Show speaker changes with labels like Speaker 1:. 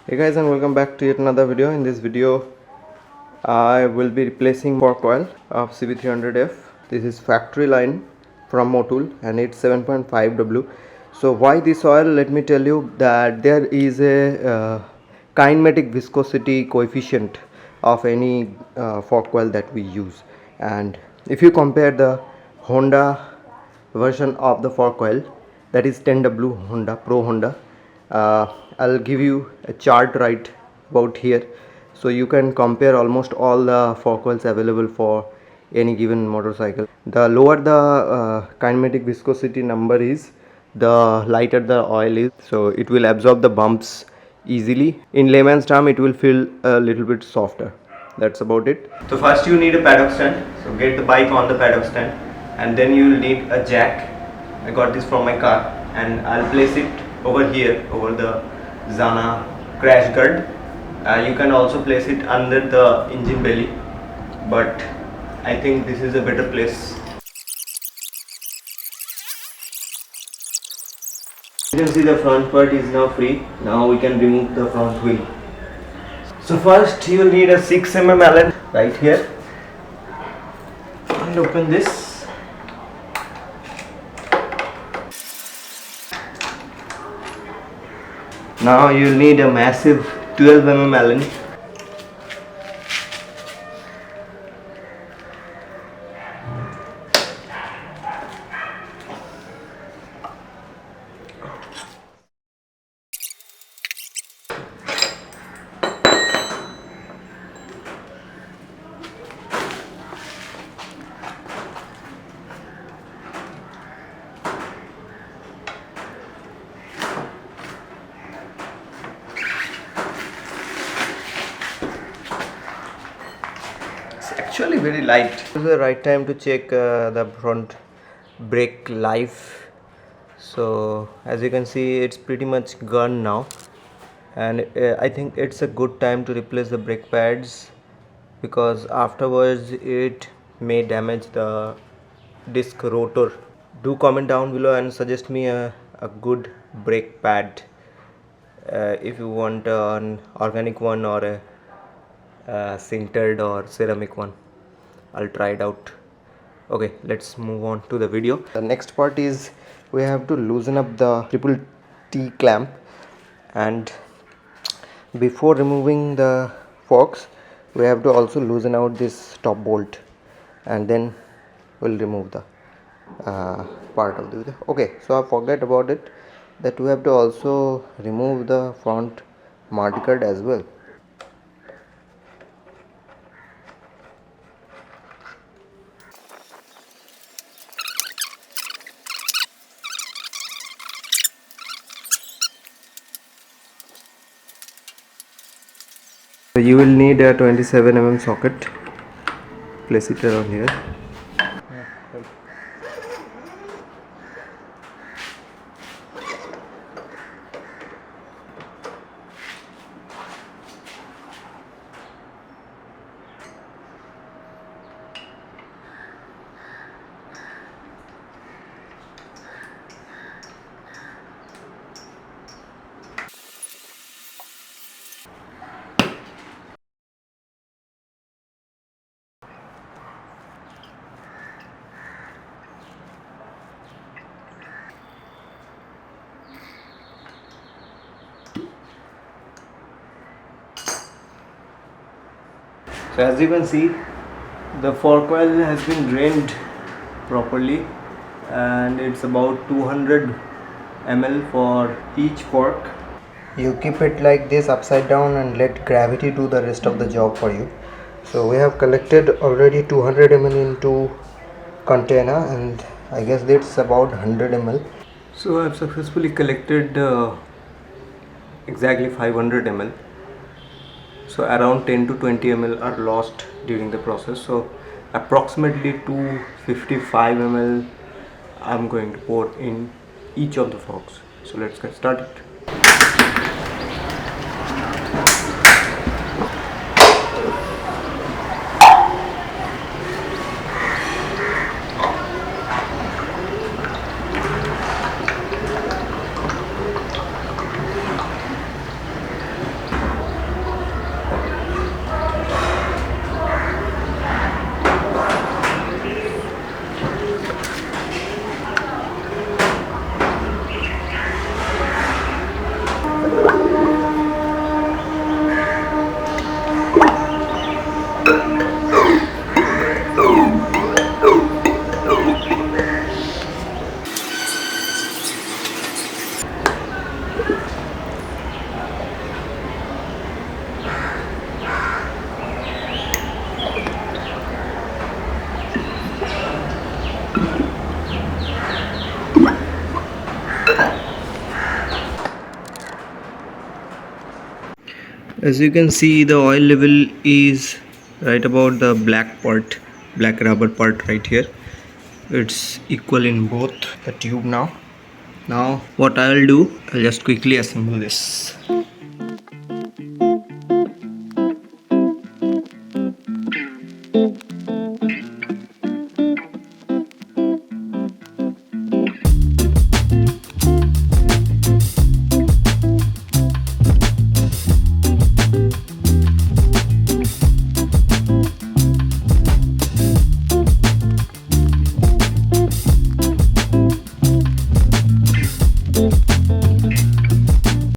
Speaker 1: Hey guys, and welcome back to yet another video. In this video I will be replacing fork oil of CB300F. This is factory line from Motul and it's 7.5W. So why this oil? Let me tell you that there is a kinematic viscosity coefficient of any fork oil that we use, and if you compare the Honda version of the fork oil, that is 10W Honda Pro Honda, I'll give you a chart right about here, so you can compare almost all the fork oils available for any given motorcycle. The lower the kinematic viscosity number is, the lighter the oil is, so it will absorb the bumps easily. In layman's term, it will feel a little bit softer. That's about it. So first you need a paddock stand, so get the bike on the paddock stand, and then you will need a jack. I got this from my car, and I'll place it over here, over the Zana crash guard. You can also place it under the engine belly, but I think this is a better place. You can see the front part is now free. Now we can remove the front wheel. So first you will need a 6mm Allen right here, and open this. Now you will need a massive 12mm Allen. Actually very light. This is the right time to check the front brake life. So as you can see, it's pretty much gone now, and I think it's a good time to replace the brake pads, because afterwards it may damage the disc rotor. Do comment down below and suggest me a good brake pad, if you want an organic one or a sintered or ceramic one. I'll try it out. Okay, let's move on to the video. The next part is we have to loosen up the triple T clamp, and before removing the forks we have to also loosen out this top bolt, and then we'll remove the part of the video. Okay, so I forget about it, that we have to also remove the front mudguard as well. So you will need a 27mm socket. Place it around here. So as you can see, the fork oil has been drained properly, and it's about 200 ml for each fork. You keep it like this upside down and let gravity do the rest of the job for you. So we have collected already 200 ml into container, and I guess that's about 100 ml. So I have successfully collected exactly 500 ml. So around 10 to 20 ml are lost during the process. So approximately 255 ml I'm going to pour in each of the forks. So let's get started. As you can see, the oil level is right about the black rubber part right here. It's equal in both the tube now. Now what I'll do, I'll just quickly assemble this.